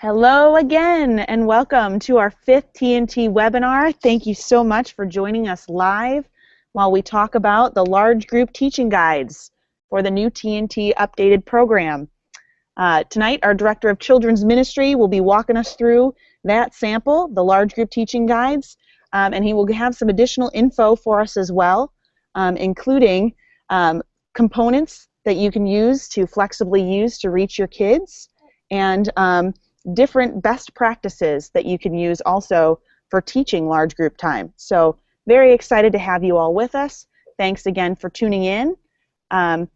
Hello again, and welcome to our 5th TNT webinar. Thank you so much for joining us live while we talk about the large group teaching guides for the new TNT updated program. Tonight, our Director of Children's Ministry will be walking us through that sample, the large group teaching guides, and he will have some additional info for us as well, including components that you can use to flexibly use to reach your kids, and different best practices that you can use also for teaching large group time. So very excited to have you all with us. Thanks again for tuning in. A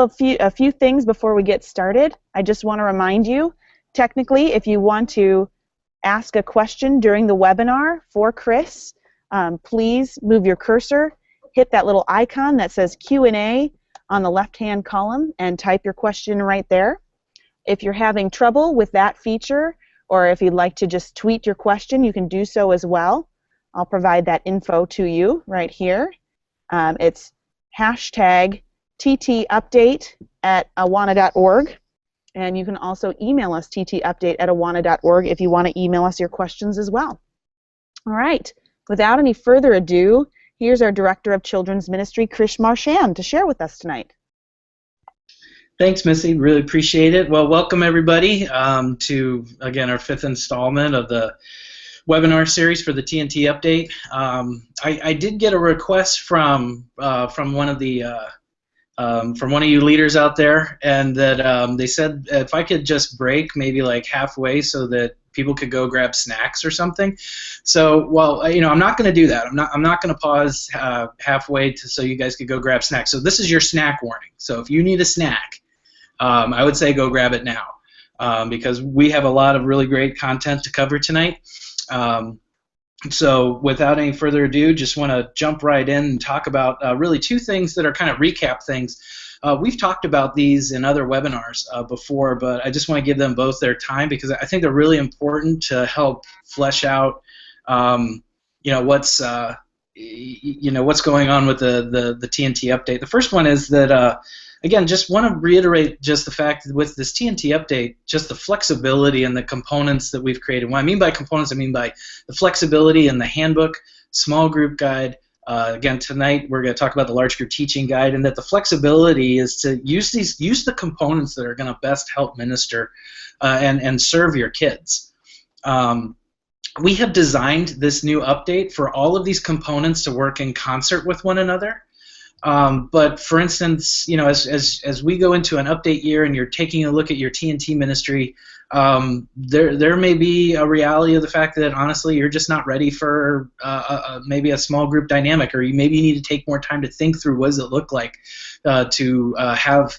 few things before we get started. I just want to remind you, technically, if you want to ask a question during the webinar for Chris, please move your cursor, hit that little icon that says Q&A on the left-hand column, and type your question right there. If you're having trouble with that feature, or if you'd like to just tweet your question, you can do so as well. I'll provide that info to you right here. It's hashtag ttupdate@awana.org, and you can also email us ttupdate@awana.org if you want to email us your questions as well. All right, without any further ado, here's our Director of Children's Ministry, Krish Marchand, to share with us tonight. Thanks, Missy. Really appreciate it. Well, welcome everybody to, again, our 5th installment of the webinar series for the TNT update. I did get a request from one of the from one of you leaders out there, and that they said if I could just break maybe like halfway so that people could go grab snacks or something. So, well, you know, I'm not going to do that. I'm not going to pause halfway so you guys could go grab snacks. So this is your snack warning. So if you need a snack, I would say go grab it now, because we have a lot of really great content to cover tonight. So without any further ado, just want to jump right in and talk about really two things that are kind of recap things. We've talked about these in other webinars before, but I just want to give them both their time because I think they're really important to help flesh out, you know, what's going on with the TNT update. The first one is that. Again, just want to reiterate just the fact that with this TNT update, just the flexibility and the components that we've created. What I mean by components, I mean by the flexibility in the handbook, small group guide. Again, tonight we're going to talk about the large group teaching guide, and that the flexibility is to use the components that are going to best help minister and serve your kids. We have designed this new update for all of these components to work in concert with one another. But for instance, you know, as we go into an update year and you're taking a look at your TNT ministry, there may be a reality of the fact that honestly you're just not ready for maybe a small group dynamic, or maybe you need to take more time to think through what does it look like to have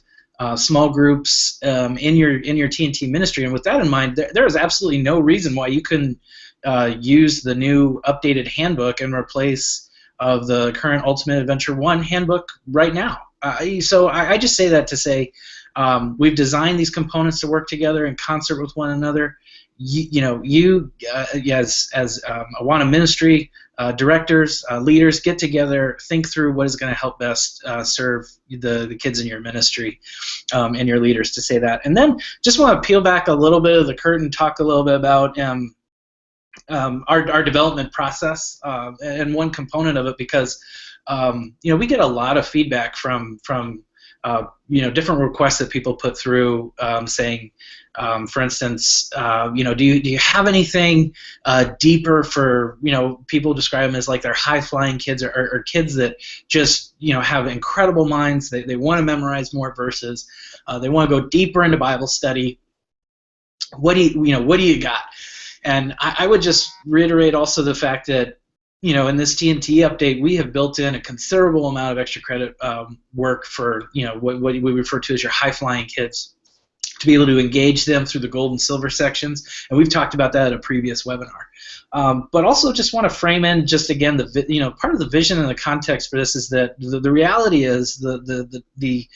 small groups in your TNT ministry. And with that in mind, there is absolutely no reason why you couldn't use the new updated handbook and replace of the current Ultimate Adventure 1 handbook right now. So I just say that to say we've designed these components to work together in concert with one another. You as Awana Ministry directors, leaders, get together, think through what is going to help best serve the kids in your ministry and your leaders, to say that. And then just want to peel back a little bit of the curtain, talk a little bit about our development process and one component of it, because you know, we get a lot of feedback from you know, different requests that people put through, saying, for instance, you know, do you have anything deeper for, you know, people describe them as like they're high-flying kids, or kids that just, you know, have incredible minds. They want to memorize more verses. They want to go deeper into Bible study. What do you got? And I would just reiterate also the fact that, you know, in this TNT update, we have built in a considerable amount of extra credit work for, you know, what we refer to as your high-flying kids, to be able to engage them through the gold and silver sections. And we've talked about that at a previous webinar. But also just want to frame in just again part of the vision and the context for this is that the reality is the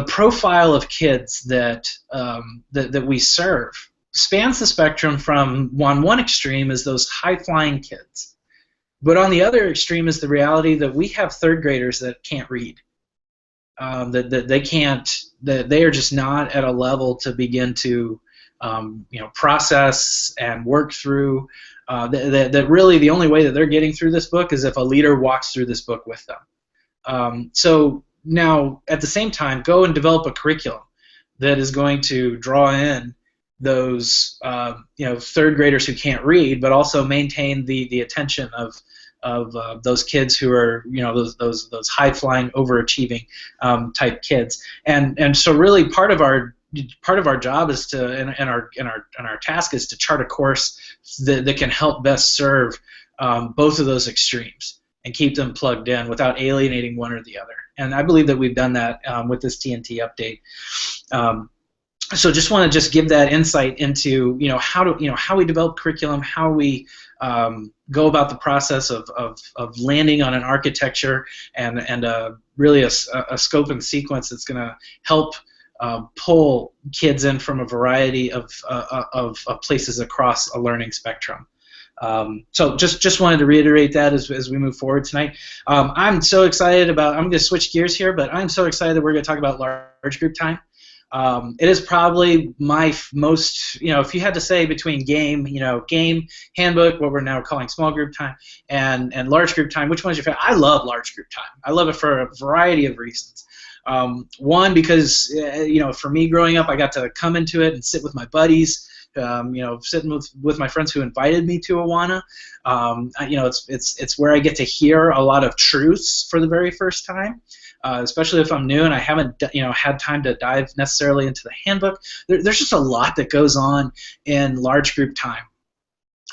profile of kids that we serve spans the spectrum from one extreme is those high-flying kids, but on the other extreme is the reality that we have third graders that can't read, that they are just not at a level to begin to process and work through. That really the only way that they're getting through this book is if a leader walks through this book with them. So now, at the same time, go and develop a curriculum that is going to draw in those third graders who can't read, but also maintain the attention of those kids who are those high flying, overachieving type kids. And so really part of our job is to and our task is to chart a course that can help best serve both of those extremes and keep them plugged in without alienating one or the other. And I believe that we've done that with this TNT update. So just want to give that insight into how we develop curriculum, how we go about the process of landing on an architecture and really a scope and sequence that's going to help pull kids in from a variety of places across a learning spectrum. So just wanted to reiterate that as we move forward tonight. I'm so excited about, I'm going to switch gears here, but I'm so excited that we're going to talk about large group time. It is probably my most, if you had to say between game handbook, what we're now calling small group time, and large group time, which one's your favorite? I love large group time. I love it for a variety of reasons. One, because for me growing up, I got to come into it and sit with my buddies. Sitting with my friends who invited me to Awana. It's where I get to hear a lot of truths for the very first time, especially if I'm new and I haven't had time to dive necessarily into the handbook. There's just a lot that goes on in large group time.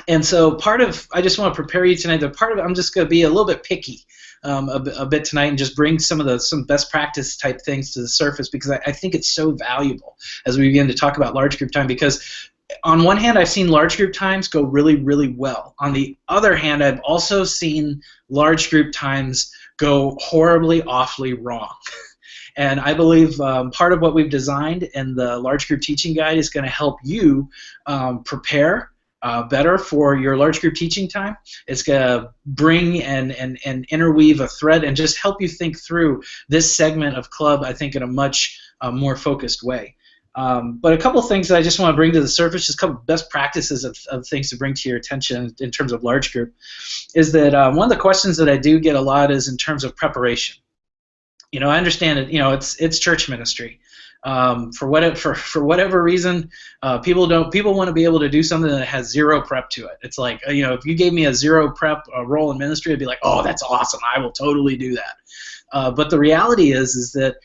And so I just want to prepare you tonight that I'm just going to be a little bit picky a bit tonight and just bring some best practice type things to the surface, because I think it's so valuable as we begin to talk about large group time. Because on one hand, I've seen large group times go really, really well. On the other hand, I've also seen large group times go horribly, awfully wrong. And I believe part of what we've designed in the large group teaching guide is going to help you prepare better for your large group teaching time. It's going to bring and interweave a thread and just help you think through this segment of club, I think, in a much more focused way. But a couple of things that I just want to bring to the surface, just a couple of best practices of things to bring to your attention in terms of large group, is that one of the questions that I do get a lot is in terms of preparation. I understand it. It's church ministry. For whatever reason, people want to be able to do something that has zero prep to it. It's like, if you gave me a zero prep role in ministry, I'd be like, oh, that's awesome. I will totally do that. But the reality is that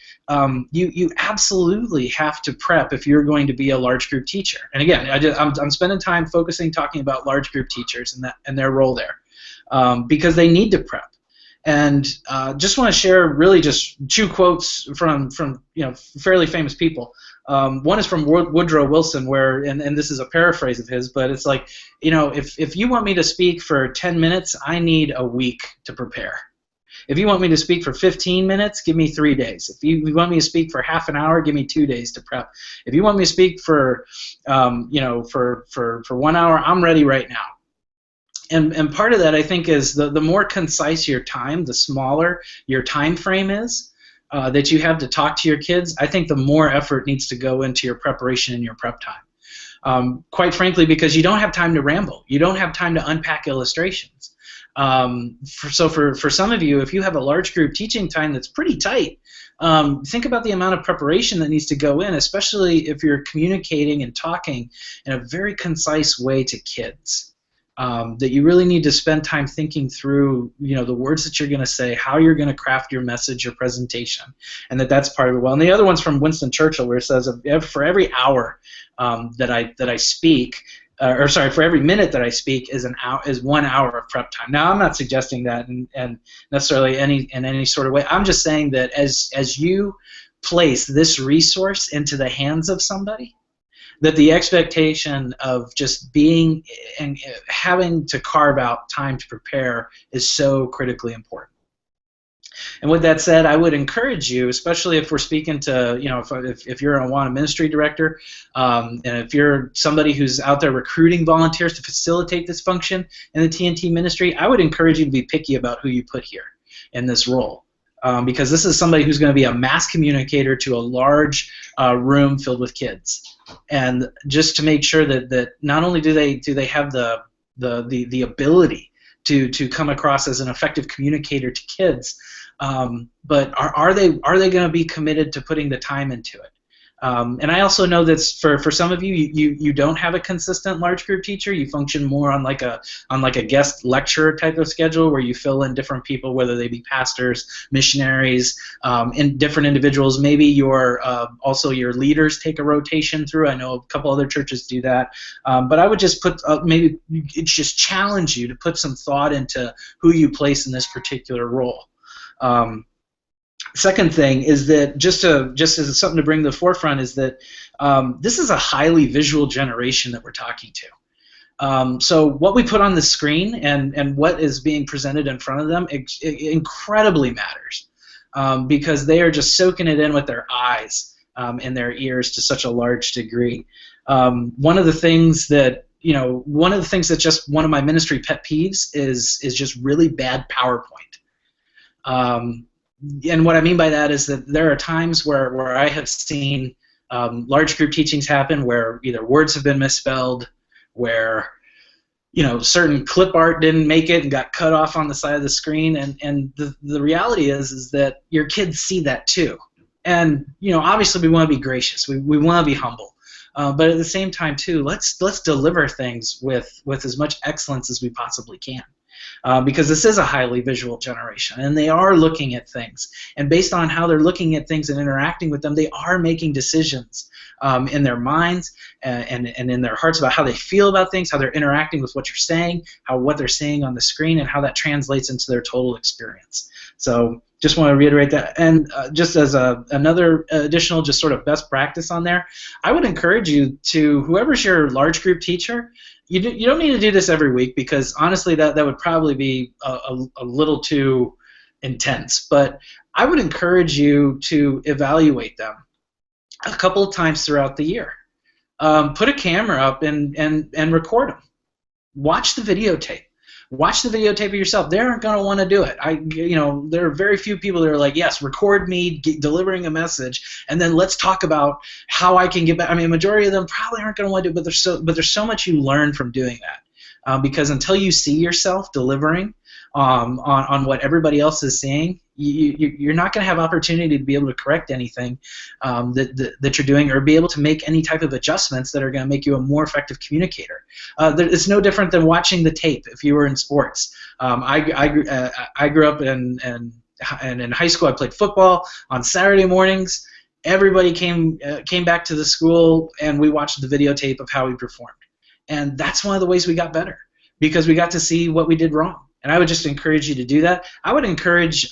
you absolutely have to prep if you're going to be a large group teacher. And again, I'm spending time talking about large group teachers and their role there, because they need to prep. And just want to share really just two quotes from fairly famous people. One is from Woodrow Wilson, and this is a paraphrase of his, but it's like, if you want me to speak for 10 minutes, I need a week to prepare. If you want me to speak for 15 minutes, give me 3 days. If you want me to speak for half an hour, give me 2 days to prep. If you want me to speak for 1 hour, I'm ready right now. And part of that, I think, is the more concise your time, the smaller your time frame is that you have to talk to your kids, I think the more effort needs to go into your preparation and your prep time. Quite frankly, because you don't have time to ramble. You don't have time to unpack illustrations. So for some of you, if you have a large group teaching time that's pretty tight, think about the amount of preparation that needs to go in, especially if you're communicating and talking in a very concise way to kids. That you really need to spend time thinking through, the words that you're going to say, how you're going to craft your message, your presentation, and that's part of it. Well, and the other one's from Winston Churchill, where it says, for every hour that I speak, for every minute that I speak is 1 hour of prep time. Now, I'm not suggesting that and necessarily in any sort of way. I'm just saying that as you place this resource into the hands of somebody, that the expectation of just being and having to carve out time to prepare is so critically important. And with that said, I would encourage you, especially if we're speaking to, if you're an Awana ministry director, and if you're somebody who's out there recruiting volunteers to facilitate this function in the TNT ministry, I would encourage you to be picky about who you put here in this role. because this is somebody who's going to be a mass communicator to a large room filled with kids, and just to make sure that not only do they have the ability to come across as an effective communicator to kids, but are they going to be committed to putting the time into it? And I also know that for some of you don't have a consistent large group teacher. You function more on like a guest lecturer type of schedule where you fill in different people, whether they be pastors, missionaries, and different individuals. Maybe also your leaders take a rotation through. I know a couple other churches do that. But I would just maybe it's just challenge you to put some thought into who you place in this particular role. Second thing is that just as something to bring to the forefront is that this is a highly visual generation that we're talking to. So what we put on the screen and what is being presented in front of them it incredibly matters, because they are just soaking it in with their eyes and their ears to such a large degree. One of the things that just one of my ministry pet peeves is just really bad PowerPoint. And what I mean by that is that there are times where I have seen large group teachings happen where either words have been misspelled, where certain clip art didn't make it and got cut off on the side of the screen, and the reality is that your kids see that too. And obviously we want to be gracious, we want to be humble, but at the same time too, let's deliver things with as much excellence as we possibly can. Because this is a highly visual generation, and they are looking at things, and based on how they're looking at things and interacting with them, they are making decisions in their minds and in their hearts about how they feel about things, how they're interacting with what you're saying, what they're seeing on the screen, and how that translates into their total experience. So just want to reiterate that. And just as another additional just sort of best practice on there, I would encourage you to, whoever's your large group teacher, you don't need to do this every week, because honestly that would probably be a little too intense. But I would encourage you to evaluate them a couple of times throughout the year. Put a camera up and record them. Watch the videotape. Watch the videotape of yourself. They aren't going to want to do it. There are very few people that are like, yes, record me delivering a message, and then let's talk about how I can get back. I mean, a majority of them probably aren't going to want to do it, but there's so much you learn from doing that. Because until you see yourself delivering on what everybody else is saying, you're not going to have opportunity to be able to correct anything that you're doing, or be able to make any type of adjustments that are going to make you a more effective communicator. It's no different than watching the tape if you were in sports. I grew up and in high school I played football on Saturday mornings. Everybody came back to the school, and we watched the videotape of how we performed. And that's one of the ways we got better, because we got to see what we did wrong. And I would just encourage you to do that. I would encourage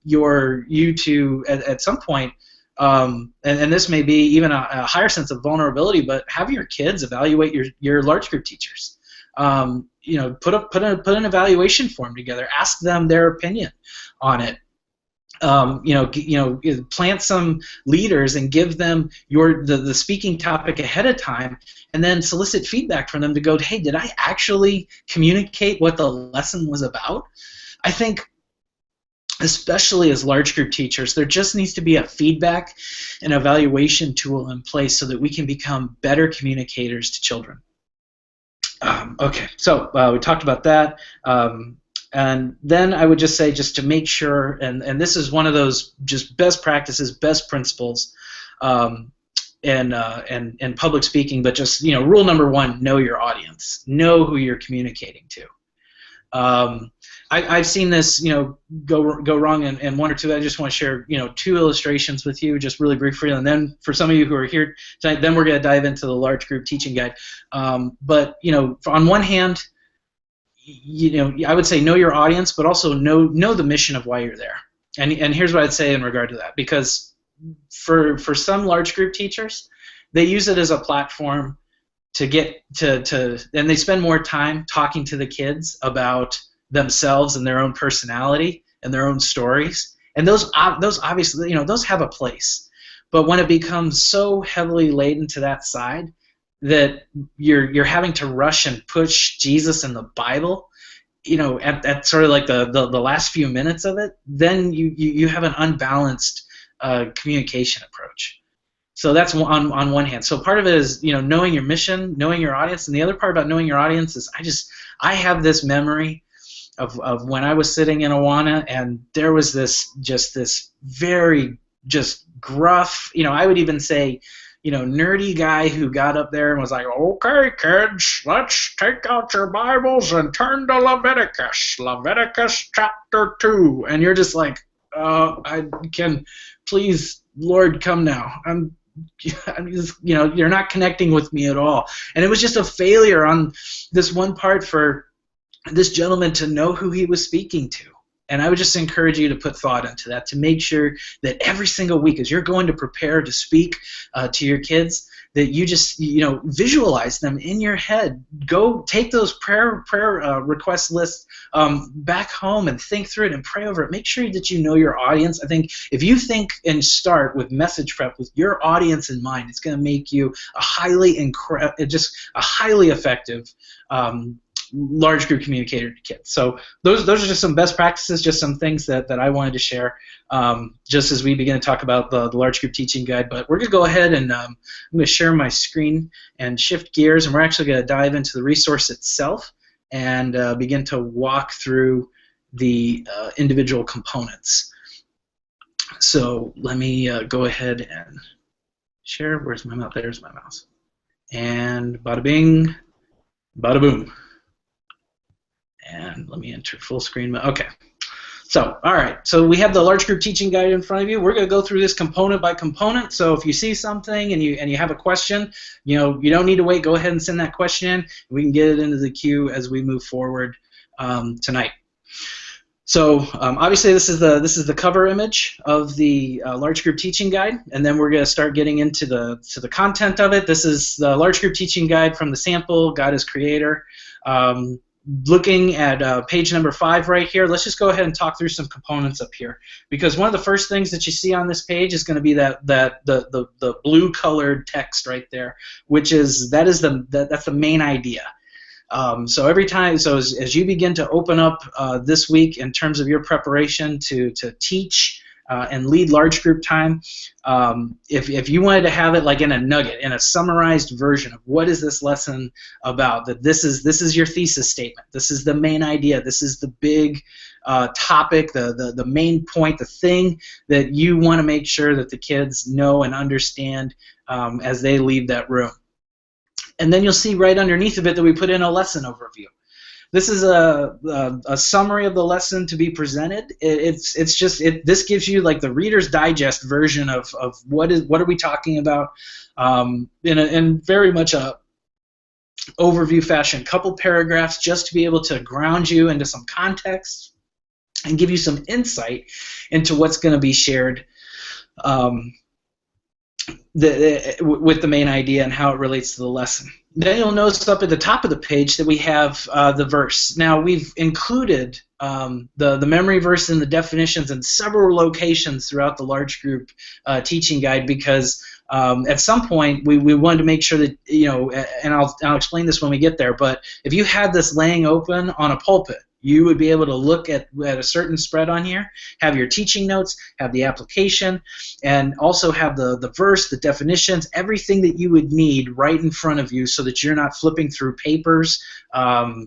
you to, at some point, and this may be even a higher sense of vulnerability, but have your kids evaluate your large group teachers. Put an evaluation form together. Ask them their opinion on it. Plant some leaders and give them the speaking topic ahead of time, and then solicit feedback from them to go, hey, did I actually communicate what the lesson was about? I think, especially as large group teachers, there just needs to be a feedback and evaluation tool in place so that we can become better communicators to children. Okay, so we talked about that. And then I would just say, just to make sure, and this is one of those just best practices, best principles in public speaking, but just, rule number one, know your audience. Know who you're communicating to. I've seen this, go wrong in one or two. I just want to share, two illustrations with you, just really briefly, and then for some of you who are here tonight, then we're going to dive into the large group teaching guide. But on one hand, I would say know your audience, but also know the mission of why you're there. And here's what I'd say in regard to that, because for some large group teachers, they use it as a platform to get and they spend more time talking to the kids about themselves and their own personality and their own stories. And those obviously, those have a place. But when it becomes so heavily laden to that side that you're having to rush and push Jesus and the Bible at sort of like the last few minutes of it, then you have an unbalanced communication approach. So that's on one hand. So part of it is knowing your mission, knowing your audience, and the other part about knowing your audience is I have this memory of when I was sitting in Awana, and there was this very just gruff, I would even say, nerdy guy who got up there and was like, "Okay, kids, let's take out your Bibles and turn to Leviticus chapter 2." And you're just like, please, Lord, come now. You're not connecting with me at all. And it was just a failure on this one part for this gentleman to know who he was speaking to. And I would just encourage you to put thought into that, to make sure that every single week as you're going to prepare to speak to your kids, that you just visualize them in your head. Go take those prayer request lists back home and think through it and pray over it. Make sure that you know your audience. I think if you think and start with message prep with your audience in mind, it's going to make you a highly effective large group communicator to kids. So those are just some best practices, just some things that I wanted to share just as we begin to talk about the large group teaching guide. But we're going to go ahead and I'm going to share my screen and shift gears, and we're actually going to dive into the resource itself and begin to walk through the individual components. So let me go ahead and share. Where's my mouse? There's my mouse. And bada bing, bada boom. And let me enter full screen. Okay. So, all right. So we have the large group teaching guide in front of you. We're going to go through this component by component. So if you see something and you have a question, you don't need to wait. Go ahead and send that question in. We can get it into the queue as we move forward tonight. So obviously this is the cover image of the large group teaching guide, and then we're going to start getting into the content of it. This is the large group teaching guide from the sample God is Creator. Looking at page number 5 right here, let's just go ahead and talk through some components up here, because one of the first things that you see on this page is going to be the blue colored text right there, which is that's the main idea. So every time, as you begin to open up this week in terms of your preparation to teach and lead large group time, if you wanted to have it like in a nugget, in a summarized version of what is this lesson about, that this is your thesis statement, this is the main idea, this is the big topic, the main point, the thing that you want to make sure that the kids know and understand as they leave that room. And then you'll see right underneath of it that we put in a lesson overview. This is a summary of the lesson to be presented. This gives you like the Reader's Digest version of what are we talking about in very much a overview fashion. Couple paragraphs just to be able to ground you into some context and give you some insight into what's going to be shared with the main idea and how it relates to the lesson. Then you'll notice up at the top of the page that we have the verse. Now we've included the memory verse and the definitions in several locations throughout the large group teaching guide, because at some point we wanted to make sure that, and I'll explain this when we get there, but if you had this laying open on a pulpit, you would be able to look at a certain spread on here, have your teaching notes, have the application, and also have the verse, the definitions, everything that you would need right in front of you, so that you're not flipping through papers, that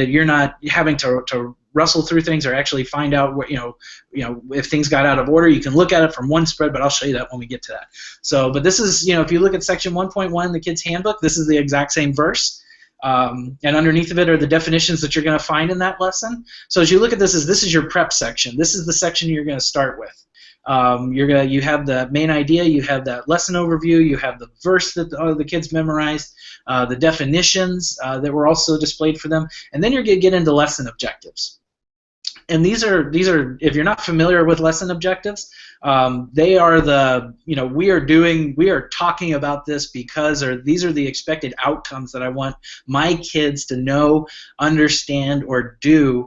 you're not having to wrestle through things or actually find out what if things got out of order. You can look at it from one spread, but I'll show you that when we get to that. So, but this is, if you look at section 1.1 the kids handbook, this is the exact same verse. And underneath of it are the definitions that you're going to find in that lesson. So as you look at this is your prep section. This is the section you're going to start with. You have the main idea, you have that lesson overview, you have the verse that the kids memorized, the definitions that were also displayed for them, and then you're going to get into lesson objectives. And these are if you're not familiar with lesson objectives, they are we are talking about this because, or these are the expected outcomes that I want my kids to know, understand, or do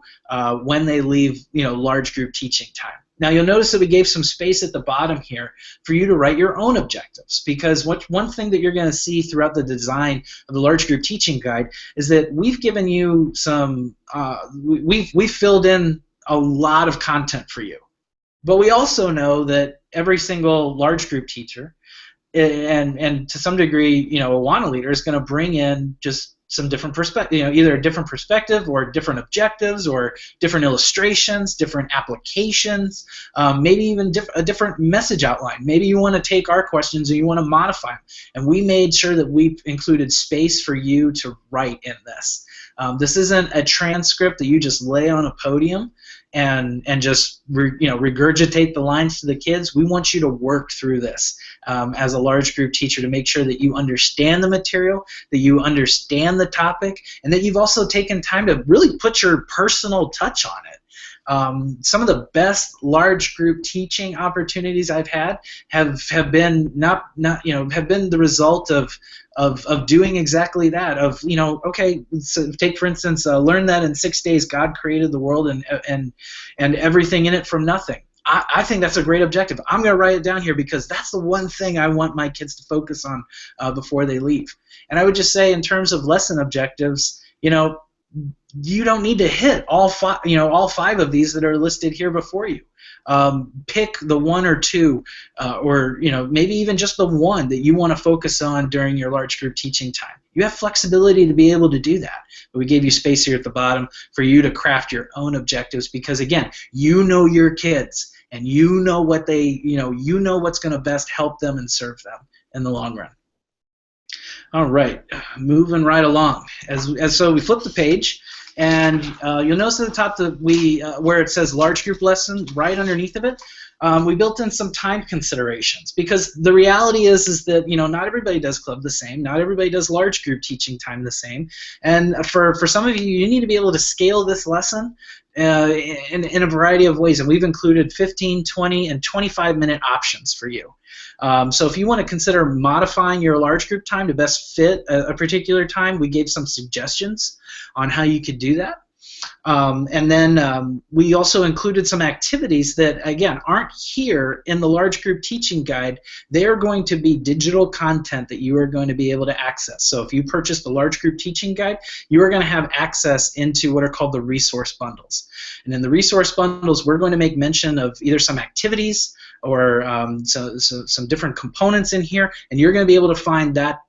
when they leave large group teaching time. Now you'll notice that we gave some space at the bottom here for you to write your own objectives, because one thing that you're going to see throughout the design of the large group teaching guide is that we've given you some, we've filled in a lot of content for you. But we also know that every single large group teacher, and to some degree, you know, a Awana leader is going to bring in just some different perspective, you know, either a different perspective or different objectives or different illustrations, different applications, maybe even a different message outline. Maybe you want to take our questions and you want to modify them. And we made sure that we included space for you to write in this. This isn't a transcript that you just lay on a podium and just regurgitate the lines to the kids. We want you to work through this as a large group teacher to make sure that you understand the material, that you understand the topic, and that you've also taken time to really put your personal touch on it. Some of the best large group teaching opportunities I've had have been have been the result of doing exactly that. Okay, so take for instance, learn that in 6 days God created the world and everything in it from nothing. I think that's a great objective. I'm going to write it down here because that's the one thing I want my kids to focus on before they leave. And I would just say, in terms of lesson objectives, you don't need to hit all five of these that are listed here before you. Pick the one or two, or maybe even just the one that you want to focus on during your large group teaching time. You have flexibility to be able to do that. But we gave you space here at the bottom for you to craft your own objectives, because again, you know your kids and you know what what's going to best help them and serve them in the long run. All right, moving right along. So we flip the page. And you'll notice at the top that where it says large group lesson, right underneath of it, we built in some time considerations, because the reality is that not everybody does club the same, not everybody does large group teaching time the same, and for some of you, you need to be able to scale this lesson in a variety of ways, and we've included 15, 20, and 25-minute options for you. So if you want to consider modifying your large group time to best fit a particular time, we gave some suggestions on how you could do that. And then we also included some activities that, again, aren't here in the large group teaching guide. They are going to be digital content that you are going to be able to access. So if you purchase the large group teaching guide, you are going to have access into what are called the resource bundles. And in the resource bundles, we're going to make mention of either some activities or so some different components in here, and you're going to be able to find that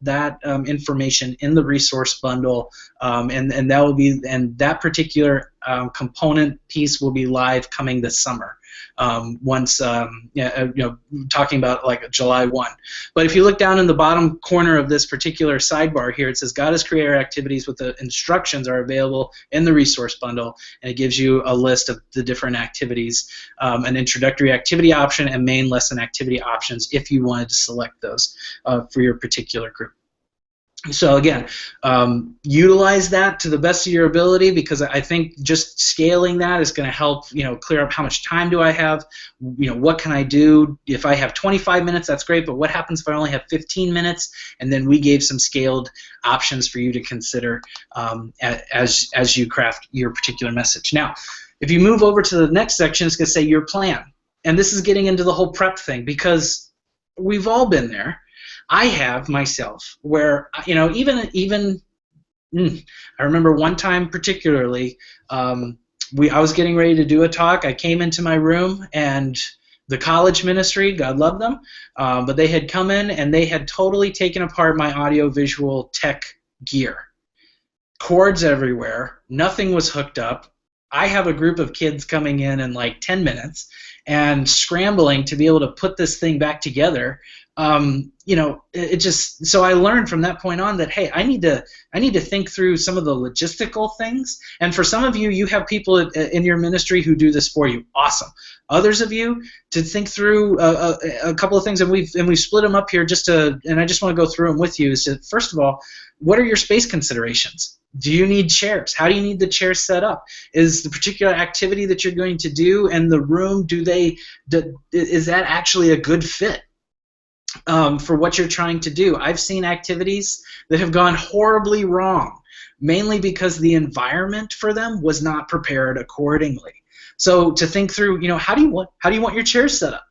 information in the resource bundle, and that particular component piece will be live coming this summer. Once talking about like July 1. But if you look down in the bottom corner of this particular sidebar here, it says God has created activities with the instructions are available in the resource bundle, and it gives you a list of the different activities, an introductory activity option and main lesson activity options if you wanted to select those for your particular group. So again, utilize that to the best of your ability, because I think just scaling that is going to help clear up how much time do I have, what can I do. If I have 25 minutes, that's great, but what happens if I only have 15 minutes? And then we gave some scaled options for you to consider as you craft your particular message. Now, if you move over to the next section, it's going to say your plan. And this is getting into the whole prep thing, because we've all been there. I have myself, where I remember one time particularly, I was getting ready to do a talk. I came into my room, and the college ministry, God love them, but they had come in and they had totally taken apart my audio-visual tech gear. Cords everywhere. Nothing was hooked up. I have a group of kids coming in like 10 minutes and scrambling to be able to put this thing back together. So I learned from that point on that, hey, I need to think through some of the logistical things. And for some of you, you have people in your ministry who do this for you. Awesome. Others of you to think through a couple of things, and we've split them up here and I just want to go through them with you. Is that, first of all, what are your space considerations? Do you need chairs? How do you need the chairs set up? Is the particular activity that you're going to do and the room, is that actually a good fit for what you're trying to do? I've seen activities that have gone horribly wrong, mainly because the environment for them was not prepared accordingly. So to think through, how do you want your chairs set up?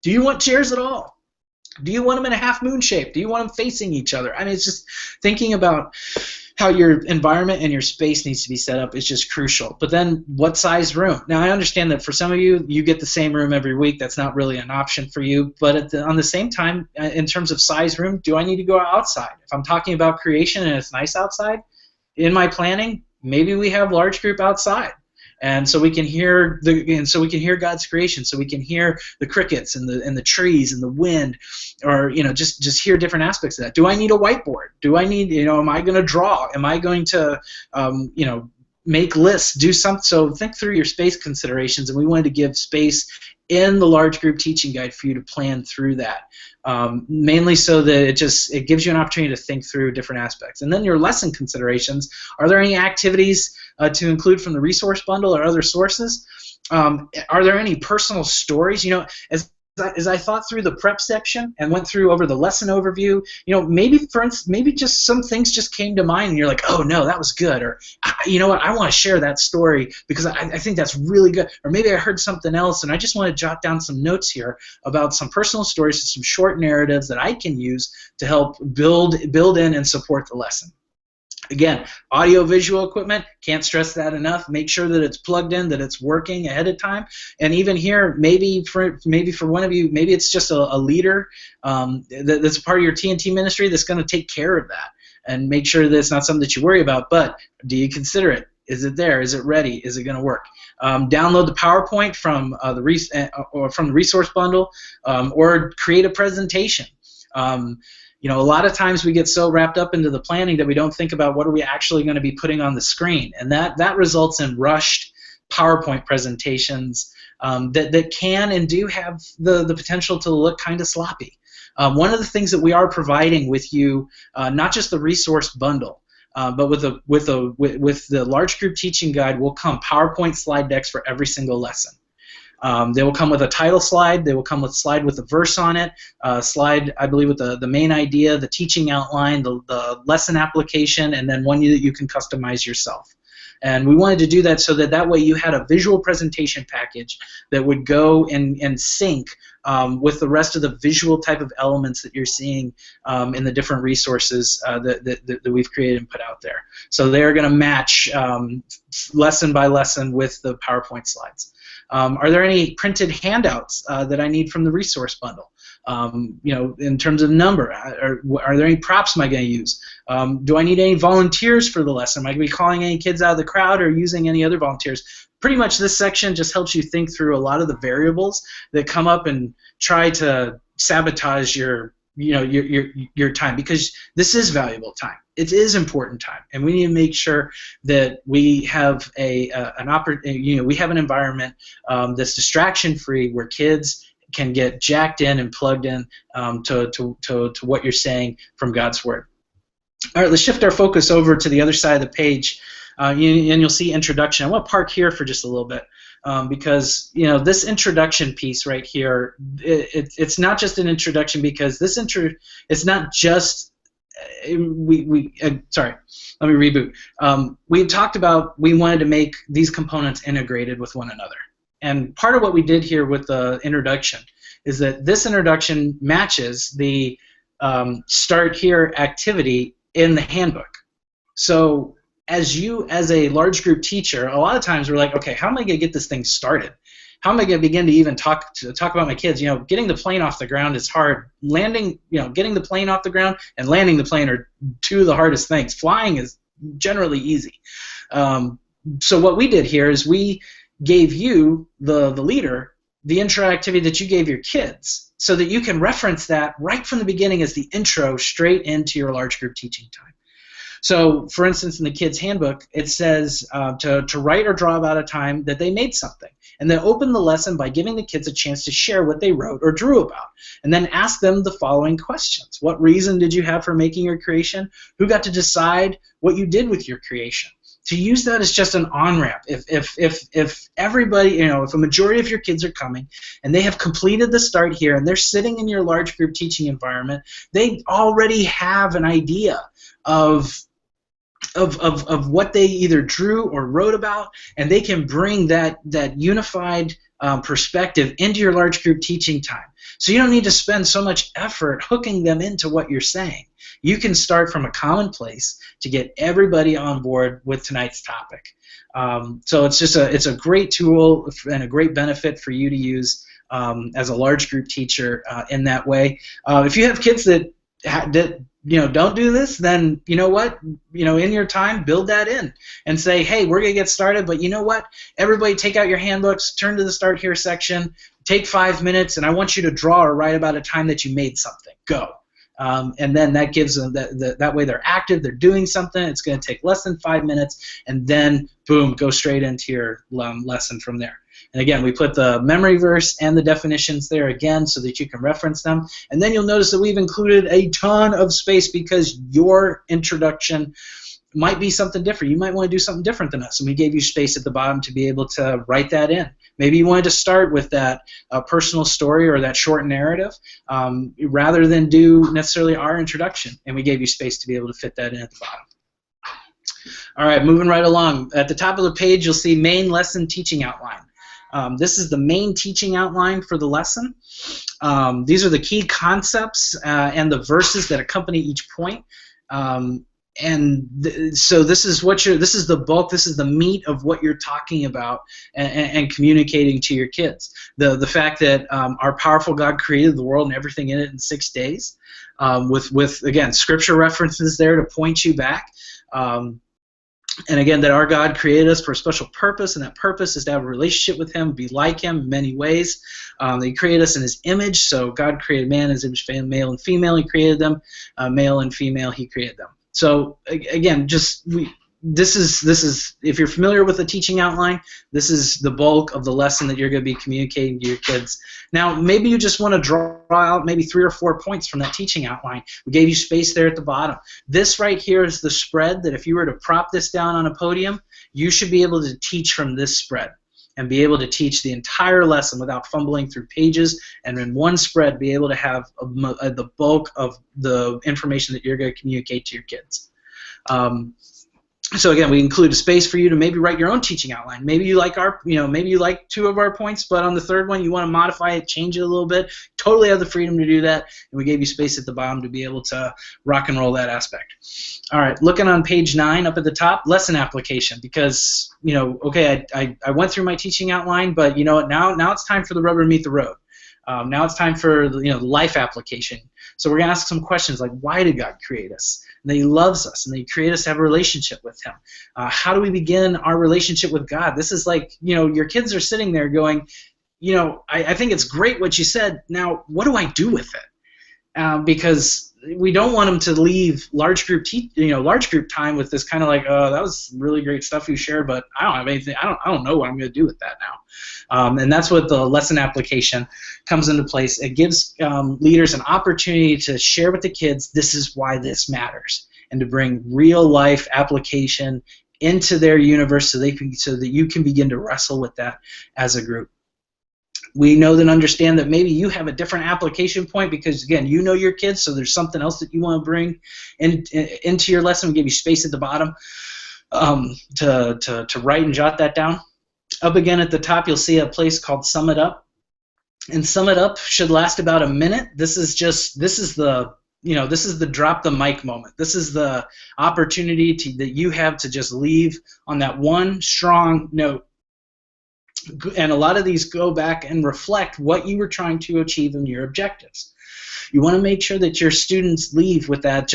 Do you want chairs at all? Do you want them in a half moon shape? Do you want them facing each other? I mean, it's just thinking about how your environment and your space needs to be set up is just crucial. But then what size room? Now, I understand that for some of you, you get the same room every week. That's not really an option for you. But on the same time, in terms of size room, do I need to go outside? If I'm talking about creation and it's nice outside, in my planning, maybe we have large group outside. And so we can hear God's creation. So we can hear the crickets and the trees and the wind, or just hear different aspects of that. Do I need a whiteboard? Do I need am I going to draw? Am I going to make lists? Do something. So think through your space considerations. And we wanted to give space in the large group teaching guide for you to plan through that. Mainly so that it gives you an opportunity to think through different aspects. And then your lesson considerations. Are there any activities to include from the resource bundle or other sources? Are there any personal stories? As I thought through the prep section and went through over the lesson overview, maybe just some things just came to mind and you're like, oh no, that was good, or you know what, I want to share that story because I think that's really good, or maybe I heard something else and I just want to jot down some notes here about some personal stories and some short narratives that I can use to help build in and support the lesson. Again, audio-visual equipment, can't stress that enough. Make sure that it's plugged in, that it's working ahead of time. And even here, maybe for one of you, maybe it's just a leader that's part of your TNT ministry that's going to take care of that and make sure that it's not something that you worry about. But do you consider it? Is it there? Is it ready? Is it going to work? Download the PowerPoint from the resource bundle, or create a presentation. A lot of times we get so wrapped up into the planning that we don't think about what are we actually going to be putting on the screen, and that results in rushed PowerPoint presentations that can and do have the potential to look kind of sloppy. One of the things that we are providing with you, not just the resource bundle, but with the large group teaching guide will come PowerPoint slide decks for every single lesson. They will come with a title slide. They will come with a slide with a verse on it, slide, I believe, with the main idea, the teaching outline, the lesson application, and then one that you can customize yourself. And we wanted to do that so that way you had a visual presentation package that would go and sync with the rest of the visual type of elements that you're seeing in the different resources that we've created and put out there. So they're going to match lesson by lesson with the PowerPoint slides. Are there any printed handouts that I need from the resource bundle? In terms of number, are there any props am I going to use? Do I need any volunteers for the lesson? Am I going to be calling any kids out of the crowd or using any other volunteers? Pretty much this section just helps you think through a lot of the variables that come up and try to sabotage your time, because this is valuable time. It is important time, and we need to make sure that we have we have an environment that's distraction-free, where kids can get jacked in and plugged in to what you're saying from God's Word. All right, let's shift our focus over to the other side of the page, and you'll see introduction. I want to park here for just a little bit. Because this introduction piece right here, it's not just an introduction, because it's not just sorry, let me reboot. We talked about we wanted to make these components integrated with one another, and part of what we did here with the introduction is that this introduction matches the start here activity in the handbook. So as a large group teacher, a lot of times we're like, okay, how am I going to get this thing started? How am I going to begin to even talk about my kids? Getting the plane off the ground is hard. Getting the plane off the ground and landing the plane are two of the hardest things. Flying is generally easy. So what we did here is we gave you, the leader, the intro activity that you gave your kids, so that you can reference that right from the beginning as the intro straight into your large group teaching time. So, for instance, in the kids' handbook, it says to write or draw about a time that they made something. And then open the lesson by giving the kids a chance to share what they wrote or drew about. And then ask them the following questions. What reason did you have for making your creation? Who got to decide what you did with your creation? To use that as just an on-ramp. If everybody, if a majority of your kids are coming and they have completed the start here and they're sitting in your large group teaching environment, they already have an idea of of what they either drew or wrote about, and they can bring that unified perspective into your large group teaching time. So you don't need to spend so much effort hooking them into what you're saying. You can start from a common place to get everybody on board with tonight's topic. So it's a great tool and a great benefit for you to use as a large group teacher in that way. If you have kids that don't do this, then you know what, in your time, build that in and say, hey, we're going to get started, but you know what, everybody take out your handbooks, turn to the Start Here section, take 5 minutes, and I want you to draw or write about a time that you made something. Go. And then that gives them that way they're active, they're doing something. It's going to take less than 5 minutes, and then boom, go straight into your lesson from there. And again, we put the memory verse and the definitions there again so that you can reference them. And then you'll notice that we've included a ton of space because your introduction might be something different. You might want to do something different than us, and we gave you space at the bottom to be able to write that in. Maybe you wanted to start with that personal story or that short narrative rather than do necessarily our introduction, and we gave you space to be able to fit that in at the bottom. All right, moving right along. At the top of the page, you'll see main lesson teaching outline. This is the main teaching outline for the lesson. These are the key concepts and the verses that accompany each point. So this is the bulk, this is the meat of what you're talking about and communicating to your kids. The fact that our powerful God created the world and everything in it in 6 days, with again scripture references there to point you back. And again, that our God created us for a special purpose, and that purpose is to have a relationship with Him, be like Him in many ways. He created us in His image, so God created man in His image, male and female. He created them, male and female. He created them. So again, this is if you're familiar with the teaching outline, this is the bulk of the lesson that you're going to be communicating to your kids. Now, maybe you just want to draw out maybe 3 or 4 points from that teaching outline. We gave you space there at the bottom. This right here is the spread that if you were to prop this down on a podium, you should be able to teach from this spread and be able to teach the entire lesson without fumbling through pages, and in one spread be able to have the bulk of the information that you're going to communicate to your kids. So again, we include a space for you to maybe write your own teaching outline. Maybe you like maybe you like 2 of our points, but on the 3rd one you want to modify it, change it a little bit. Totally have the freedom to do that, and we gave you space at the bottom to be able to rock and roll that aspect. All right, looking on page 9 up at the top, lesson application, because okay, I went through my teaching outline, but you know what? Now it's time for the rubber to meet the road. Now it's time for life application. So we're going to ask some questions like, why did God create us? And that He loves us, and that He created us to have a relationship with Him. How do we begin our relationship with God? This is like, your kids are sitting there going, I think it's great what you said. Now, what do I do with it? Because we don't want them to leave large group time with this kind of like, oh, that was really great stuff you shared, but I don't have anything. I don't know what I'm going to do with that now. And that's what the lesson application comes into place. It gives leaders an opportunity to share with the kids, this is why this matters, and to bring real life application into their universe so that you can begin to wrestle with that as a group. We know and understand that maybe you have a different application point because, again, you know your kids, so there's something else that you want to bring into your lesson. We give you space at the bottom to write and jot that down. Up again at the top, you'll see a place called Sum It Up. And Sum It Up should last about a minute. This is the drop the mic moment. This is the opportunity that you have to just leave on that one strong note. And a lot of these go back and reflect what you were trying to achieve in your objectives. You want to make sure that your students leave with that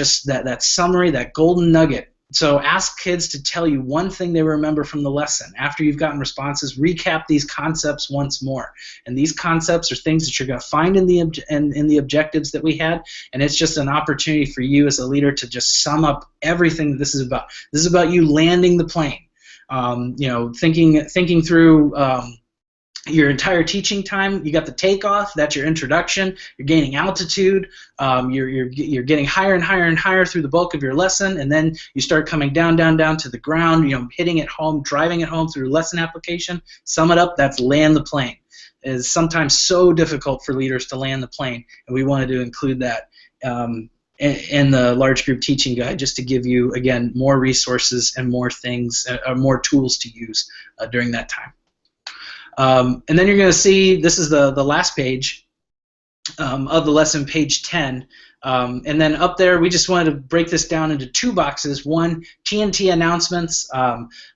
summary, that golden nugget. So ask kids to tell you one thing they remember from the lesson. After you've gotten responses, recap these concepts once more. And these concepts are things that you're going to find in the objectives that we had, and it's just an opportunity for you as a leader to just sum up everything that this is about. This is about you landing the plane. Thinking through your entire teaching time. You got the takeoff, that's your introduction. You're gaining altitude. You're getting higher and higher and higher through the bulk of your lesson, and then you start coming down to the ground. Hitting it home, driving it home through lesson application. Sum it up. That's land the plane. It is sometimes so difficult for leaders to land the plane, and we wanted to include that in the large group teaching guide, just to give you, again, more resources and more things, more tools to use during that time. And then you're going to see, this is the last page of the lesson, page 10. And then up there, we just wanted to break this down into two boxes. One, TNT announcements.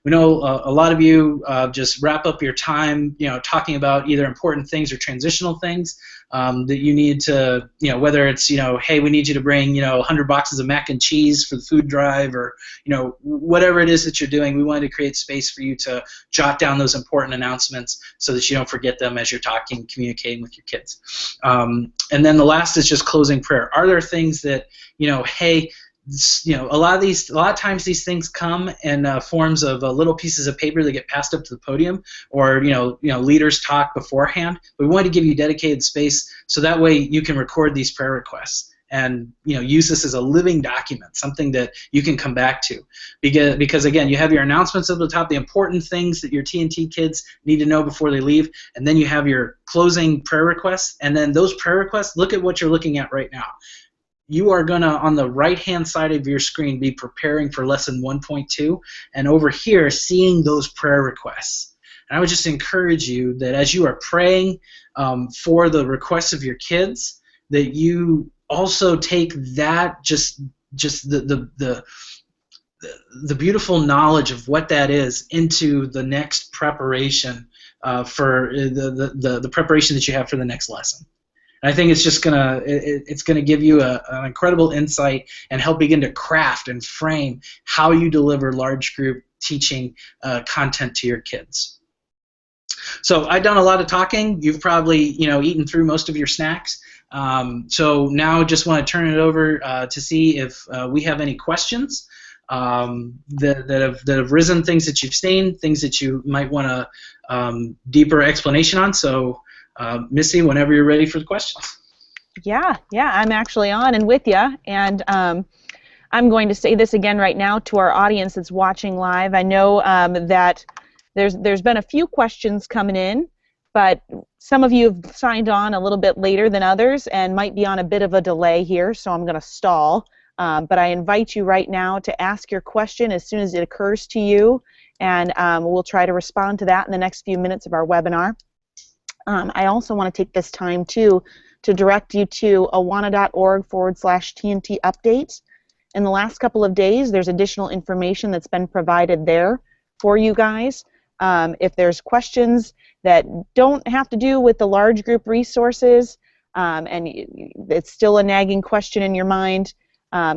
We know a lot of you just wrap up your time, talking about either important things or transitional things that you need to, whether it's, hey, we need you to bring, 100 boxes of mac and cheese for the food drive, or, whatever it is that you're doing. We wanted to create space for you to jot down those important announcements so that you don't forget them as you're talking, communicating with your kids. And then the last is just closing prayer. Are there things that, hey, a lot of times these things come in forms of little pieces of paper that get passed up to the podium, or leaders talk beforehand. But we want to give you dedicated space so that way you can record these prayer requests and use this as a living document, something that you can come back to, because again, you have your announcements at the top, the important things that your TNT kids need to know before they leave, and then you have your closing prayer requests, and then those prayer requests, look at what you're looking at right now. You are going to, on the right-hand side of your screen, be preparing for lesson 1.2, and over here, seeing those prayer requests. And I would just encourage you that as you are praying for the requests of your kids, that you also take that, just the beautiful knowledge of what that is into the next preparation for the preparation that you have for the next lesson. And I think it's just gonna give you an incredible insight and help begin to craft and frame how you deliver large group teaching content to your kids. So I've done a lot of talking. You've probably eaten through most of your snacks. So now just want to turn it over to see if we have any questions that have risen, things that you've seen, things that you might want a deeper explanation on. So Missy, whenever you're ready for the questions. Yeah, I'm actually on and with you, and I'm going to say this again right now to our audience that's watching live. I know that there's been a few questions coming in, but some of you have signed on a little bit later than others and might be on a bit of a delay here, so I'm going to stall. But I invite you right now to ask your question as soon as it occurs to you, and we'll try to respond to that in the next few minutes of our webinar. I also want to take this time, too, to direct you to awana.org/TNT updates. In the last couple of days, there's additional information that's been provided there for you guys. If there's questions that don't have to do with the large group resources, and it's still a nagging question in your mind,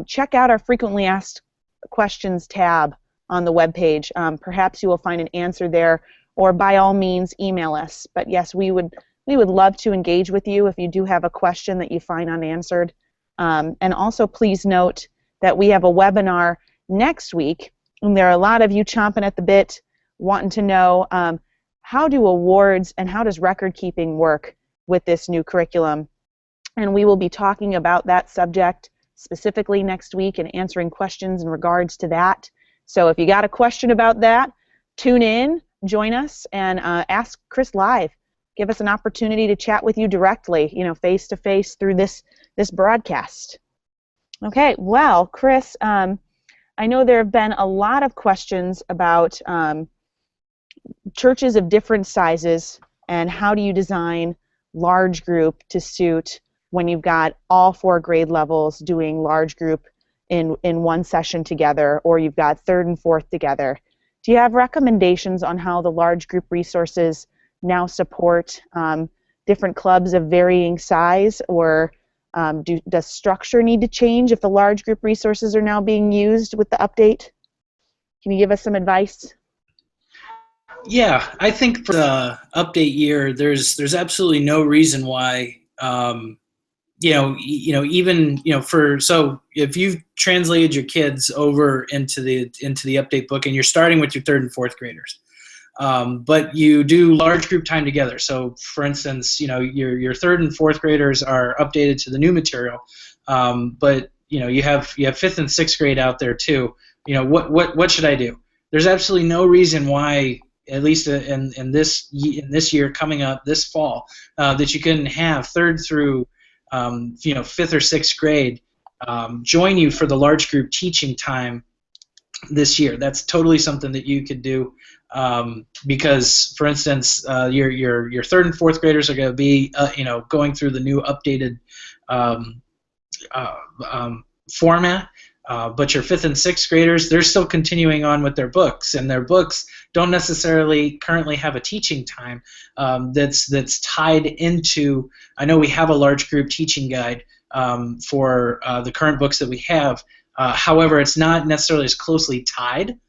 check out our frequently asked questions tab on the webpage. Perhaps you will find an answer there, or by all means email us. But yes, we would love to engage with you if you do have a question that you find unanswered. And also please note that we have a webinar next week, and there are a lot of you chomping at the bit wanting to know how do awards and how does record keeping work with this new curriculum. And we will be talking about that subject specifically next week and answering questions in regards to that. So if you got a question about that, tune in, join us, and ask Chris live. Give us an opportunity to chat with you directly, face to face through this broadcast. Okay, well, Chris, I know there have been a lot of questions about churches of different sizes and how do you design large group to suit when you've got all 4 grade levels doing large group in one session together, or you've got 3rd and 4th together. Do you have recommendations on how the large group resources now support different clubs of varying size, or does structure need to change if the large group resources are now being used with the update? Can you give us some advice? Yeah, I think for the update year, there's absolutely no reason why, so if you've translated your kids over into the update book and you're starting with your 3rd and 4th graders, but you do large group time together. So for instance, your 3rd and 4th graders are updated to the new material, but you have 5th and 6th grade out there too. What should I do? There's absolutely no reason why, at least in this year coming up this fall, that you couldn't have 3rd through 5th or 6th grade join you for the large group teaching time this year. That's totally something that you could do, because, for instance, your third and fourth graders are going to be going through the new updated um, format. But your fifth and sixth graders, they're still continuing on with their books, and their books don't necessarily currently have a teaching time that's tied into. I know we have a large group teaching guide for the current books that we have. However, it's not necessarily as closely tied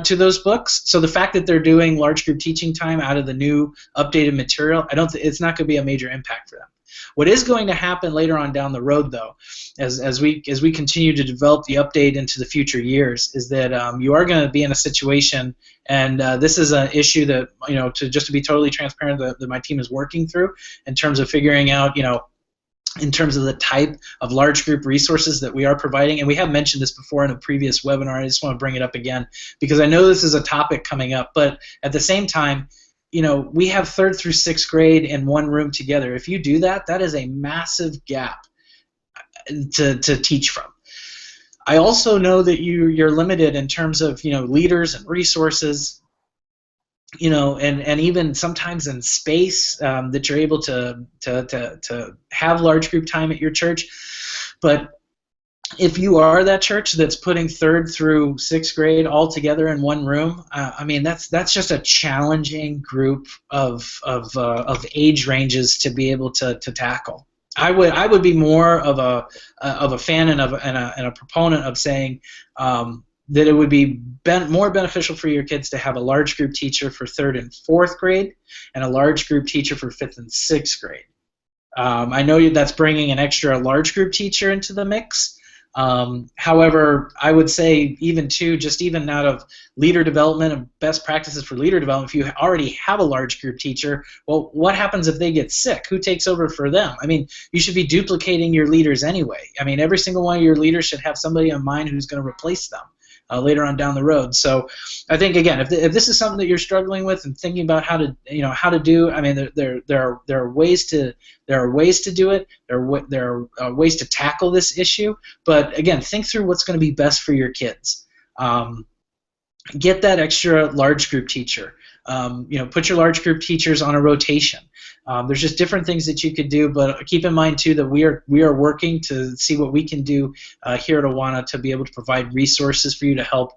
to those books. So the fact that they're doing large group teaching time out of the new updated material, it's not going to be a major impact for them. What is going to happen later on down the road, though, as we continue to develop the update into the future years, is that you are going to be in a situation, and this is an issue that, to be totally transparent, that my team is working through in terms of figuring out, in terms of the type of large group resources that we are providing. And we have mentioned this before in a previous webinar. I just want to bring it up again because I know this is a topic coming up, but at the same time, we have third through sixth grade in one room together. If you do that, that is a massive gap to teach from. I also know that you're limited in terms of leaders and resources, and even sometimes in space that you're able to have large group time at your church. But if you are that church that's putting third through sixth grade all together in one room, that's just a challenging group of age ranges to be able to tackle. I would be more of a fan and a proponent of saying that it would be more beneficial for your kids to have a large group teacher for third and fourth grade and a large group teacher for fifth and sixth grade. I know that's bringing an extra large group teacher into the mix. However, I would say even out of leader development and best practices for leader development, if you already have a large group teacher, well, what happens if they get sick? Who takes over for them? You should be duplicating your leaders anyway. Every single one of your leaders should have somebody in mind who's going to replace them later on down the road. So I think, again, if this is something that you're struggling with and thinking about how to do, there are ways to do it. There are ways to tackle this issue. But again, think through what's going to be best for your kids. Get that extra large group teacher. Put your large group teachers on a rotation. There's just different things that you could do, but keep in mind too that we are working to see what we can do here at Awana to be able to provide resources for you to help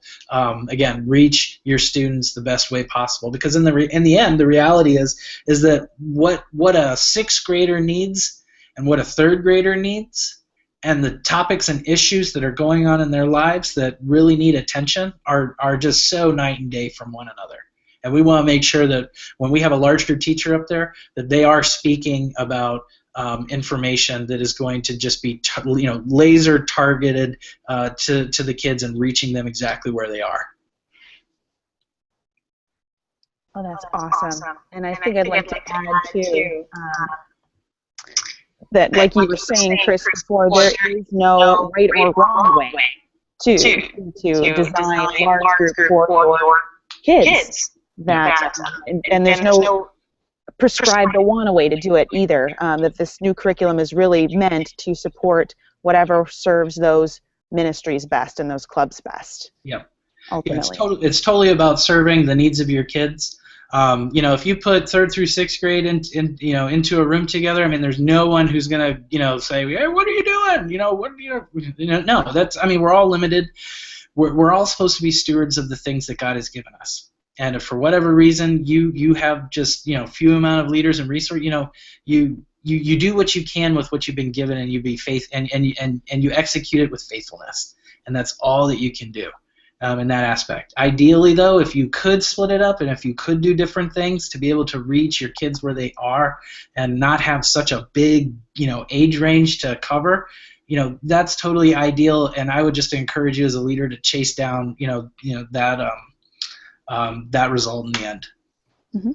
again reach your students the best way possible. Because in the end, the reality is that what a sixth grader needs and what a third grader needs, and the topics and issues that are going on in their lives that really need attention are just so night and day from one another. And we want to make sure that when we have a large group teacher up there, that they are speaking about information that is going to just be laser targeted to the kids and reaching them exactly where they are. Oh, that's awesome. And I think I'd like to add too that, like you were saying, Chris, before, there is no right or wrong way to design large group for your kids. And there's no prescribed Awana way to do it either. That this new curriculum is really meant to support whatever serves those ministries best and those clubs best. Yep. Ultimately. Yeah, it's totally about serving the needs of your kids. If you put third through sixth grade into a room together, there's no one who's gonna say, hey, what are you doing? No, we're all limited. We're all supposed to be stewards of the things that God has given us. And if for whatever reason you have just few amount of leaders and resources, you do what you can with what you've been given, and you be and you execute it with faithfulness, and that's all that you can do in that aspect. Ideally, though, if you could split it up and if you could do different things to be able to reach your kids where they are and not have such a big age range to cover, that's totally ideal. And I would just encourage you as a leader to chase down that result in the end. Mm-hmm.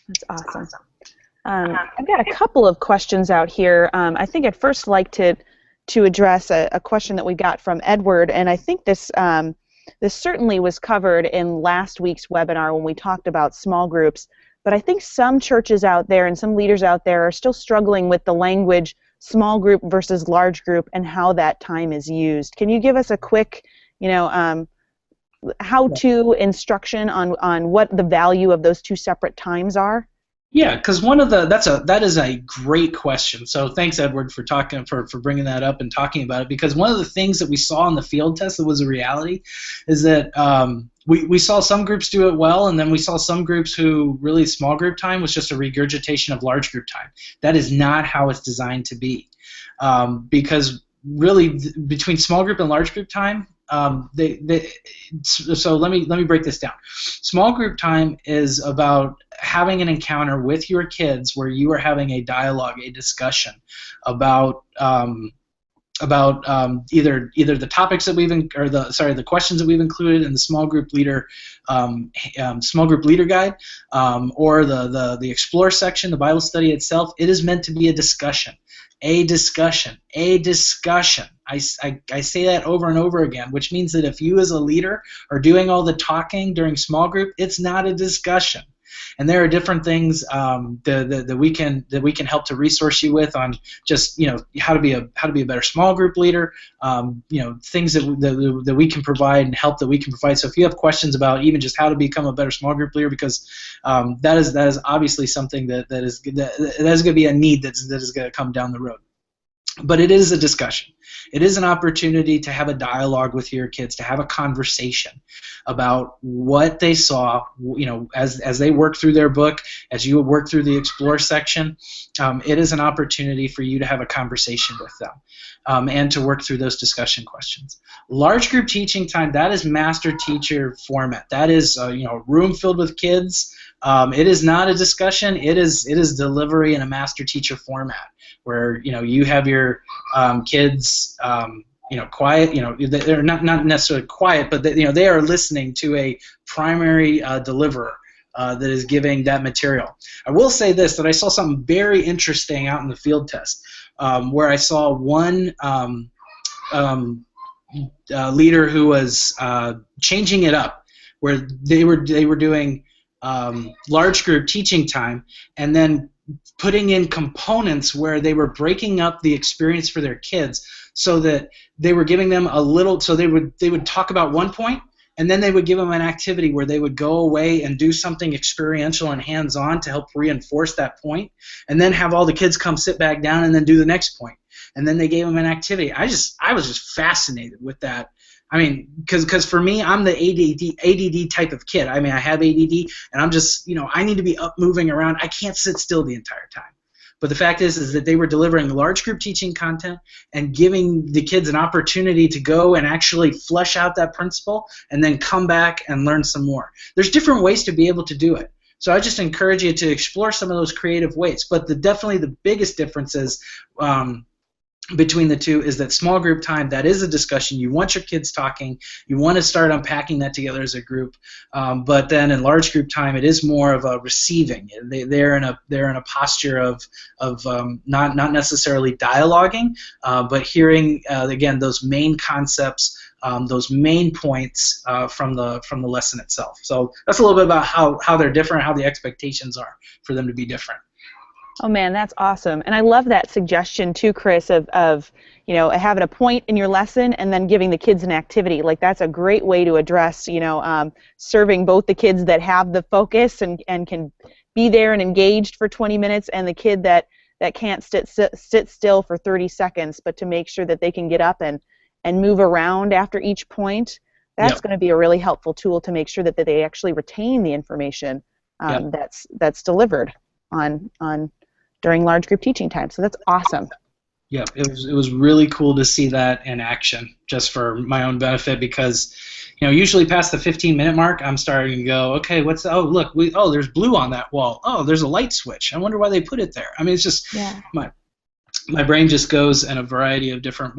That's awesome. I've got a couple of questions out here. I think I'd first like to address a question that we got from Edward, and I think this certainly was covered in last week's webinar when we talked about small groups, but I think some churches out there and some leaders out there are still struggling with the language small group versus large group and how that time is used. Can you give us a quick, how-to instruction on what the value of those two separate times are? Yeah, because that is a great question. So thanks, Edward, for bringing that up and talking about it. Because one of the things that we saw in the field test that was a reality is that we saw some groups do it well, and then we saw some groups who really small group time was just a regurgitation of large group time. That is not how it's designed to be, because really between small group and large group time. So let me break this down. Small group time is about having an encounter with your kids where you are having a dialogue, a discussion about either the topics that the questions that we've included in the small group leader guide, or the explore section, the Bible study itself. It is meant to be a discussion. A discussion. I say that over and over again, which means that if you as a leader are doing all the talking during small group, it's not a discussion. And there are different things that we can help to resource you with on just how to be a better small group leader. Things that we can provide and help that we can provide. So if you have questions about even just how to become a better small group leader, because that is obviously something that is going to be a need that is going to come down the road. But it is a discussion. It is an opportunity to have a dialogue with your kids, to have a conversation about what they saw, as they work through their book, as you work through the explore section. It is an opportunity for you to have a conversation with them, and to work through those discussion questions. Large group teaching time, that is master teacher format. That is a room filled with kids. It is not a discussion. It is delivery in a master teacher format, where you have your kids quiet. They're not necessarily quiet, but they are listening to a primary deliverer that is giving that material. I will say this, that I saw something very interesting out in the field test, where I saw one leader who was changing it up, where they were doing large group teaching time, and then putting in components where they were breaking up the experience for their kids, so that they were giving them a little. So they would talk about one point, and then they would give them an activity where they would go away and do something experiential and hands-on to help reinforce that point, and then have all the kids come sit back down and then do the next point, and then they gave them an activity. I was just fascinated with that. I mean, because for me, I'm the ADD type of kid. I mean, I have ADD, and I'm just, I need to be up, moving around. I can't sit still the entire time. But the fact is that they were delivering large group teaching content and giving the kids an opportunity to go and actually flesh out that principle and then come back and learn some more. There's different ways to be able to do it. So I just encourage you to explore some of those creative ways. But definitely the biggest difference is, between the two, is that small group time, that is a discussion. You want your kids talking. You want to start unpacking that together as a group. But then in large group time, it is more of a receiving. They're in a posture of not necessarily dialoguing, but hearing again those main concepts, those main points from the lesson itself. So that's a little bit about how they're different, how the expectations are for them to be different. Oh man, that's awesome. And I love that suggestion too, Chris, of having a point in your lesson and then giving the kids an activity. Like, that's a great way to address, serving both the kids that have the focus and can be there and engaged for 20 minutes and the kid that can't sit still for 30 seconds, but to make sure that they can get up and move around after each point. That's going to be a really helpful tool to make sure that they actually retain the information that's delivered on during large group teaching time. So that's awesome. Yeah, it was really cool to see that in action, just for my own benefit, because usually past the 15-minute mark, I'm starting to go, okay, look, there's blue on that wall. Oh, there's a light switch. I wonder why they put it there. I mean, it's just my brain just goes in a variety of different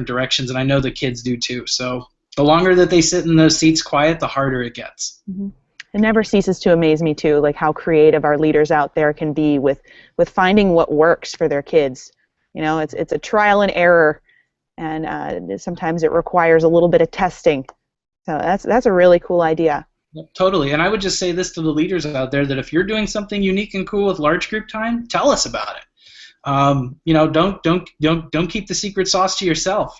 directions, and I know the kids do too. So the longer that they sit in those seats quiet, the harder it gets. Mm-hmm. It never ceases to amaze me too, like how creative our leaders out there can be with finding what works for their kids. It's a trial and error, and sometimes it requires a little bit of testing. So that's a really cool idea. Totally. And I would just say this to the leaders out there, that if you're doing something unique and cool with large group time, tell us about it. don't keep the secret sauce to yourself.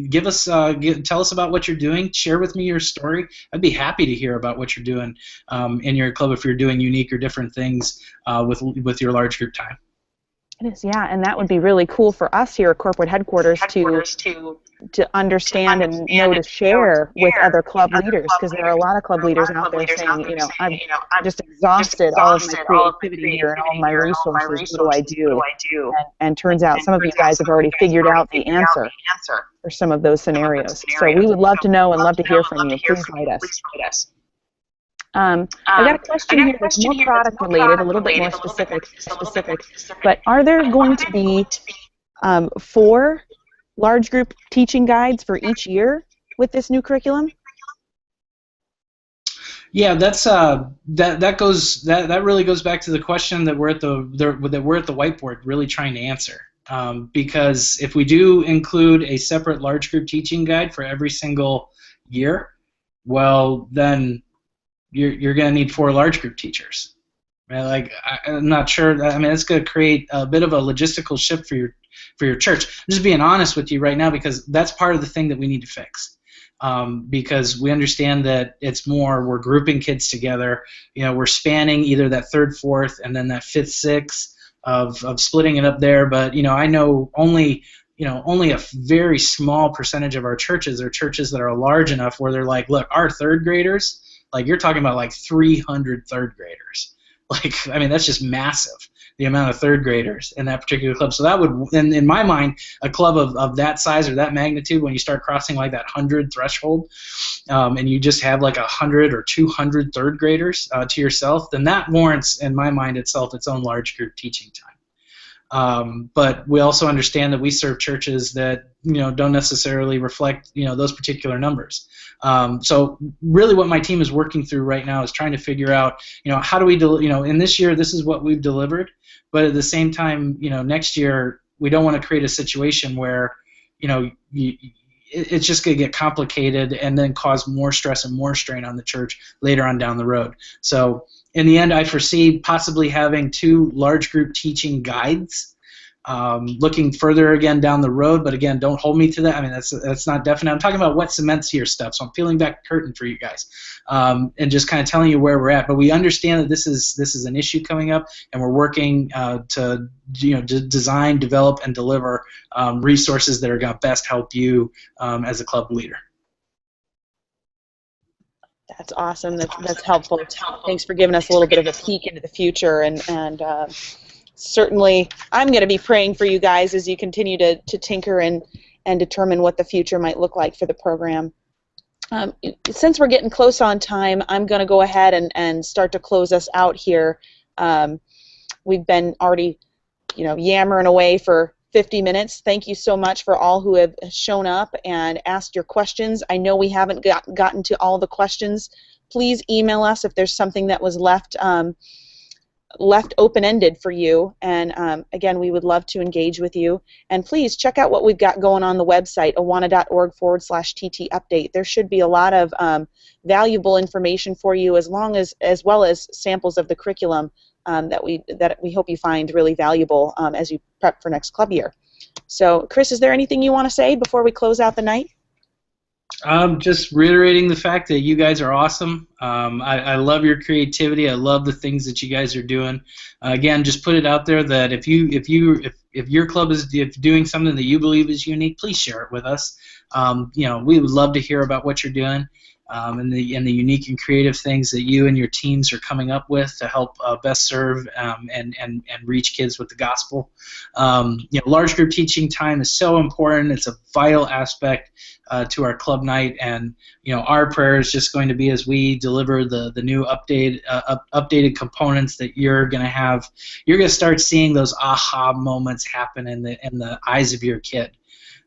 Give us, tell us about what you're doing. Share with me your story. I'd be happy to hear about what you're doing in your club if you're doing unique or different things with your large group time. It is, yeah, and that would be really cool for us here at corporate headquarters to understand and know to share with other club leaders, because there are a lot of club leaders out there saying, I'm just exhausted all of my creativity here and all my resources. What do I do? And turns out some of you guys have already figured out the answer for some of those scenarios. So we would love to know and love to hear from you. Please write us. I got a question here that's more product related, a little bit more specific, but are there going to be 4 large group teaching guides for each year with this new curriculum? Yeah, that's that really goes back to the question that we're at the whiteboard really trying to answer. Because if we do include a separate large group teaching guide for every single year, well then you're going to need 4 large group teachers. Right? Like, I'm not sure. I mean, it's going to create a bit of a logistical shift for your church. I'm just being honest with you right now, because that's part of the thing that we need to fix. Because we understand that it's more, we're grouping kids together. We're spanning either that 3rd, 4th, and then that 5th, 6th of splitting it up there. But I know only a very small percentage of our churches are churches that are large enough where they're like, look, our 3rd graders. Like, you're talking about like 300 3rd graders. Like, I mean, that's just massive, the amount of 3rd graders in that particular club. So that would, in my mind, a club of that size or that magnitude, when you start crossing like that 100 threshold, and you just have like 100 or 200 3rd graders to yourself, then that warrants, in my mind, its own large group teaching time. But we also understand that we serve churches that don't necessarily reflect those particular numbers. So really, what my team is working through right now is trying to figure out how do we in this year this is what we've delivered, but at the same time next year we don't want to create a situation where it's just going to get complicated and then cause more stress and more strain on the church later on down the road. So in the end, I foresee possibly having 2 large group teaching guides. Looking further again down the road, but again, don't hold me to that. I mean, that's not definite. I'm talking about what cements here stuff, so I'm peeling back the curtain for you guys, and just kind of telling you where we're at. But we understand that this is an issue coming up, and we're working to design, develop, and deliver resources that are going to best help you as a club leader. That's awesome. That's helpful. Thanks for giving us a little bit of a peek into the future, and certainly I'm going to be praying for you guys as you continue to tinker and determine what the future might look like for the program. Since we're getting close on time, I'm going to go ahead and start to close us out here. We've been already yammering away for 50 minutes. Thank you so much for all who have shown up and asked your questions. I know we haven't gotten to all the questions. Please email us if there's something that was left open-ended for you, and again, we would love to engage with you. And please check out what we've got going on the website, awana.org/TT update. There should be a lot of valuable information for you, as well as samples of the curriculum that we hope you find really valuable as you prep for next club year. So, Chris, is there anything you want to say before we close out the night? Just reiterating the fact that you guys are awesome. I love your creativity. I love the things that you guys are doing. Again, just put it out there that if your club is doing something that you believe is unique, please share it with us. We would love to hear about what you're doing. And the unique and creative things that you and your teams are coming up with to help best serve and reach kids with the gospel. Large group teaching time is so important. It's a vital aspect to our club night, and our prayer is just going to be, as we deliver the new updated components, that you're going to start seeing those aha moments happen in the eyes of your kid.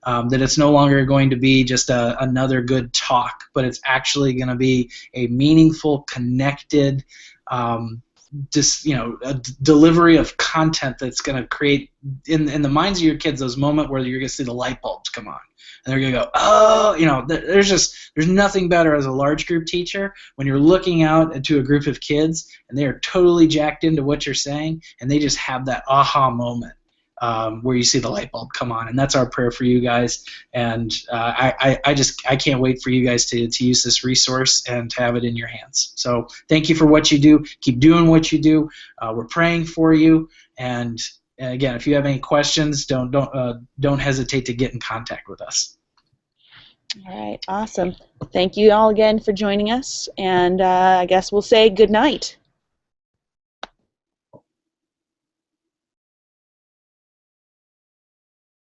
That it's no longer going to be just another good talk, but it's actually going to be a meaningful, connected, a delivery of content that's going to create in the minds of your kids those moments where you're going to see the light bulbs come on, and they're going to go, oh, there's nothing better as a large group teacher when you're looking out into a group of kids and they are totally jacked into what you're saying, and they just have that aha moment. where you see the light bulb come on. And that's our prayer for you guys. And I can't wait for you guys to use this resource and to have it in your hands. So thank you for what you do. Keep doing what you do. We're praying for you. And again, if you have any questions, don't hesitate to get in contact with us. All right, awesome. Thank you all again for joining us, and I guess we'll say good night.